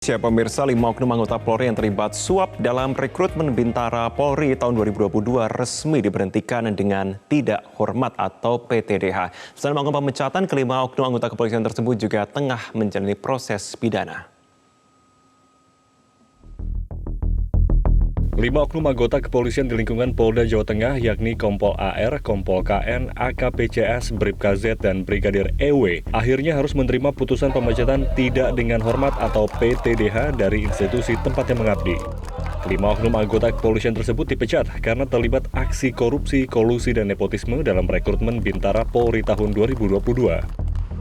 Pemirsa, 5 oknum anggota Polri yang terlibat suap dalam rekrutmen Bintara Polri tahun 2022 resmi diberhentikan dengan tidak hormat atau PTDH. Selain melakukan pemecatan, kelima oknum anggota kepolisian tersebut juga tengah menjalani proses pidana. 5 oknum anggota kepolisian di lingkungan Polda Jawa Tengah yakni Kompol AR, Kompol KN, AKPCS, Bribka Z, dan Brigadir EW akhirnya harus menerima putusan pemecatan tidak dengan hormat atau PTDH dari institusi tempatnya mengabdi. Kelima oknum anggota kepolisian tersebut dipecat karena terlibat aksi korupsi, kolusi, dan nepotisme dalam rekrutmen Bintara Polri tahun 2022.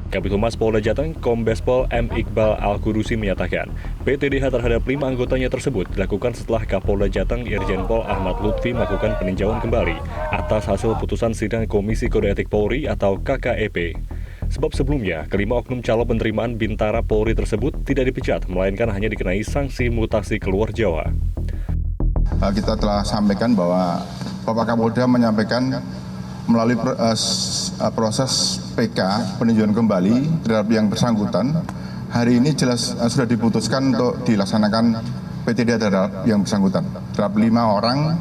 Kabid Humas Polda Jateng, Kombes Pol M. Iqbal Al-Kudusi menyatakan, PTDH terhadap 5 anggotanya tersebut dilakukan setelah Kapolda Jateng Irjen Pol Ahmad Lutfi melakukan peninjauan kembali atas hasil putusan sidang Komisi Kode Etik Polri atau KKEP. Sebab sebelumnya, kelima oknum calon penerimaan Bintara Polri tersebut tidak dipecat, melainkan hanya dikenai sanksi mutasi keluar Jawa. Kita telah sampaikan bahwa Bapak Kapolda menyampaikan melalui proses PK peninjauan kembali terhadap yang bersangkutan, hari ini jelas sudah diputuskan untuk dilaksanakan PTDH terhadap yang bersangkutan terhadap 5 orang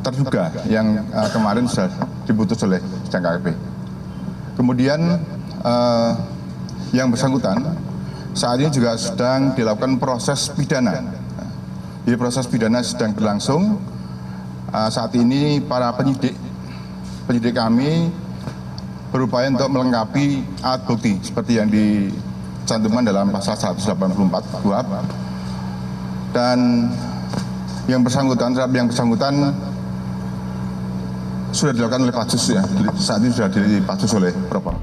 terduga yang kemarin sudah diputus oleh sidang KKP. Kemudian yang bersangkutan saat ini juga sedang dilakukan proses pidana. Jadi proses pidana sedang berlangsung. Saat ini para penyidik kami berupaya untuk melengkapi alat bukti seperti yang dicantumkan dalam pasal 184 KUHP, dan yang bersangkutan sudah dilakukan oleh Patsus ya. Saat ini sudah dipatsus oleh Propam.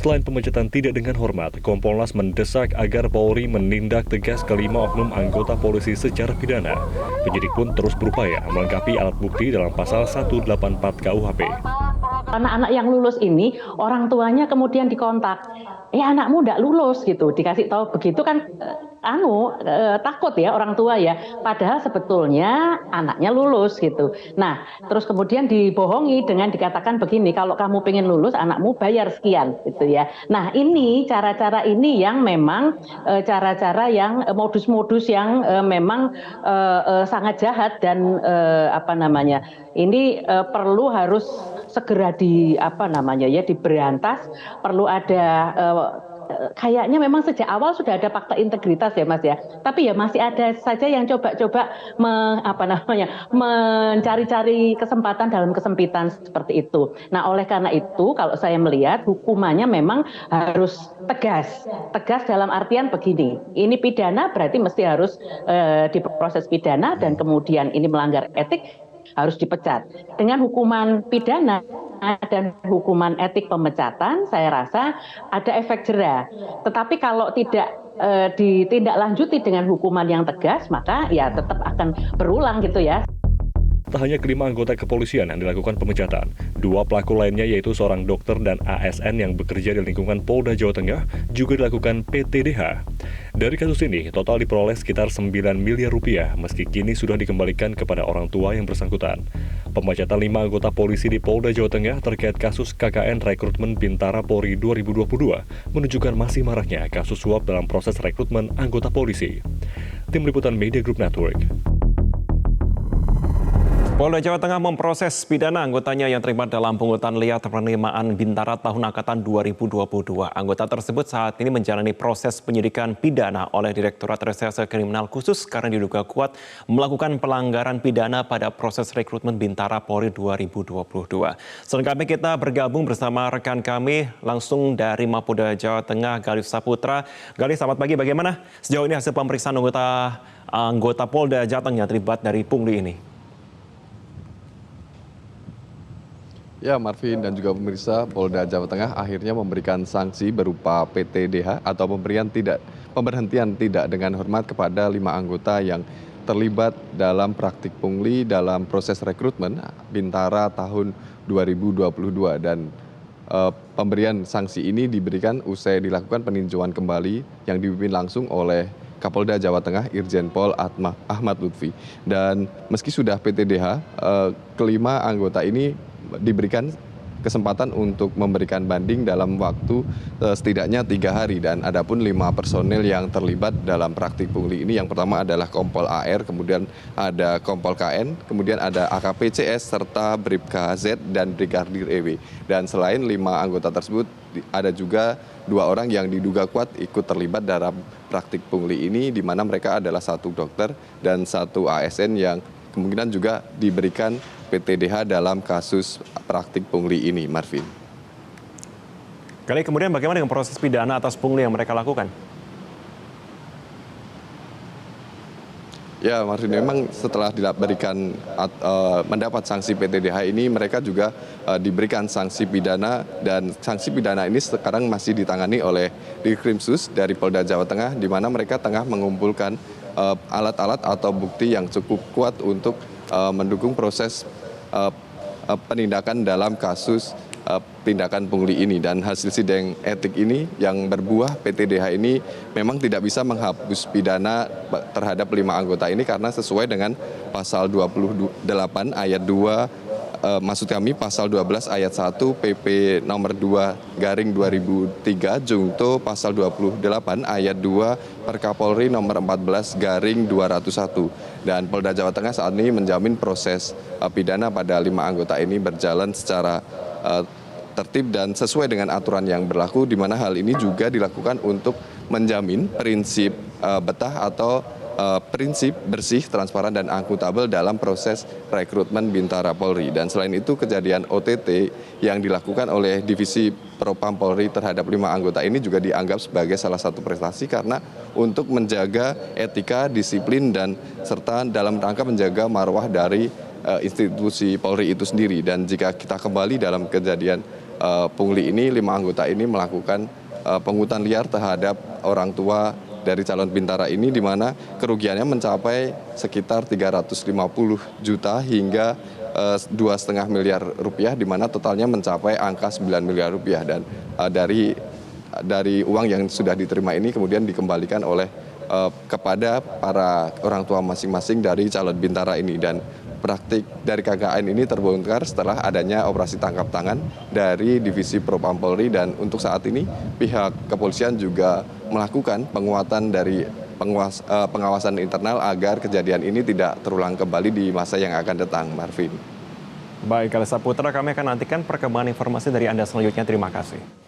Selain pemecatan tidak dengan hormat, Kompolnas mendesak agar Polri menindak tegas kelima oknum anggota polisi secara pidana. Penyidik pun terus berupaya melengkapi alat bukti dalam pasal 184 KUHP. Anak-anak yang lulus ini, orang tuanya kemudian dikontak, anakmu tidak lulus gitu, dikasih tahu begitu kan, takut ya orang tua ya, padahal sebetulnya anaknya lulus gitu. Nah, terus kemudian dibohongi dengan dikatakan begini, kalau kamu pengen lulus, anakmu bayar sekian gitu ya. Nah, ini cara-cara ini yang memang cara-cara yang modus-modus yang memang sangat jahat dan ini perlu harus segera diberantas, perlu ada kayaknya memang sejak awal sudah ada fakta integritas ya Mas ya, tapi ya masih ada saja yang coba-coba mencari-cari kesempatan dalam kesempitan seperti itu. Nah, oleh karena itu kalau saya melihat hukumannya memang harus tegas dalam artian begini, ini pidana berarti mesti harus diproses pidana, dan kemudian ini melanggar etik harus dipecat. Dengan hukuman pidana dan hukuman etik pemecatan, saya rasa ada efek jera. Tetapi kalau tidak ditindaklanjuti dengan hukuman yang tegas, maka ya tetap akan berulang gitu ya. Tak hanya kelima anggota kepolisian yang dilakukan pemecatan, 2 pelaku lainnya yaitu seorang dokter dan ASN yang bekerja di lingkungan Polda Jawa Tengah juga dilakukan PTDH. Dari kasus ini, total diperoleh sekitar 9 miliar rupiah, meski kini sudah dikembalikan kepada orang tua yang bersangkutan. Pemecatan 5 anggota polisi di Polda Jawa Tengah terkait kasus KKN rekrutmen Bintara Polri 2022 menunjukkan masih maraknya kasus suap dalam proses rekrutmen anggota polisi. Tim Liputan Media Group Network. Polda Jawa Tengah memproses pidana anggotanya yang terlibat dalam pungutan liar penerimaan Bintara tahun angkatan 2022. Anggota tersebut saat ini menjalani proses penyidikan pidana oleh Direktorat Reserse Kriminal Khusus karena diduga kuat melakukan pelanggaran pidana pada proses rekrutmen Bintara Polri 2022. Selengkapnya kita bergabung bersama rekan kami langsung dari Mapolda Jawa Tengah, Galih Saputra. Galih, selamat pagi. Bagaimana sejauh ini hasil pemeriksaan anggota Polda Jateng yang terlibat dari pungli ini? Ya, Marvin dan juga pemirsa, Polda Jawa Tengah akhirnya memberikan sanksi berupa PTDH atau pemberhentian tidak dengan hormat kepada 5 anggota yang terlibat dalam praktik pungli dalam proses rekrutmen Bintara tahun 2022, dan pemberian sanksi ini diberikan usai dilakukan peninjauan kembali yang dipimpin langsung oleh Kapolda Jawa Tengah Irjen Pol Ahmad Lutfi. Dan meski sudah PTDH, kelima anggota ini diberikan kesempatan untuk memberikan banding dalam waktu setidaknya 3 hari. Dan adapun 5 personel yang terlibat dalam praktik pungli ini, yang pertama adalah Kompol AR, kemudian ada Kompol KN, kemudian ada AKP CS serta Bribka Z dan Brigadir EW. Dan selain 5 anggota tersebut, ada juga 2 orang yang diduga kuat ikut terlibat dalam praktik pungli ini, di mana mereka adalah 1 dokter dan 1 ASN yang kemungkinan juga diberikan PTDH dalam kasus praktik pungli ini, Marvin. Kali kemudian bagaimana dengan proses pidana atas pungli yang mereka lakukan? Ya, Marvin, memang setelah diberikan mendapat sanksi PTDH ini, mereka juga diberikan sanksi pidana, dan sanksi pidana ini sekarang masih ditangani oleh Ditkrimsus dari Polda Jawa Tengah, di mana mereka tengah mengumpulkan alat-alat atau bukti yang cukup kuat untuk mendukung proses penindakan dalam kasus tindakan pungli ini. Dan hasil sidang etik ini yang berbuah PTDH ini memang tidak bisa menghapus pidana terhadap 5 anggota ini, karena sesuai dengan pasal 28 ayat 2, maksud kami pasal 12 ayat 1 PP nomor 2/2003 Jungto pasal 28 ayat 2 Perkapolri nomor 14/201. Dan Polda Jawa Tengah saat ini menjamin proses pidana pada 5 anggota ini berjalan secara tertib dan sesuai dengan aturan yang berlaku, di mana hal ini juga dilakukan untuk menjamin prinsip betah atau prinsip bersih, transparan, dan akuntabel dalam proses rekrutmen Bintara Polri. Dan selain itu, kejadian OTT yang dilakukan oleh Divisi Propam Polri terhadap 5 anggota ini juga dianggap sebagai salah satu prestasi, karena untuk menjaga etika, disiplin, dan serta dalam rangka menjaga marwah dari institusi Polri itu sendiri. Dan jika kita kembali dalam kejadian pungli ini, 5 anggota ini melakukan pungutan liar terhadap orang tua dari calon Bintara ini, di mana kerugiannya mencapai sekitar 350 juta hingga 2,5 miliar rupiah, di mana totalnya mencapai angka 9 miliar rupiah. Dan dari uang yang sudah diterima ini kemudian dikembalikan oleh kepada para orang tua masing-masing dari calon Bintara ini. Dan praktik dari KKN ini terbongkar setelah adanya operasi tangkap tangan dari Divisi Propam Polri, dan untuk saat ini pihak kepolisian juga melakukan penguatan dari pengawasan internal agar kejadian ini tidak terulang kembali di masa yang akan datang, Marvin. Baik, Kalesa Putra, kami akan nantikan perkembangan informasi dari Anda selanjutnya. Terima kasih.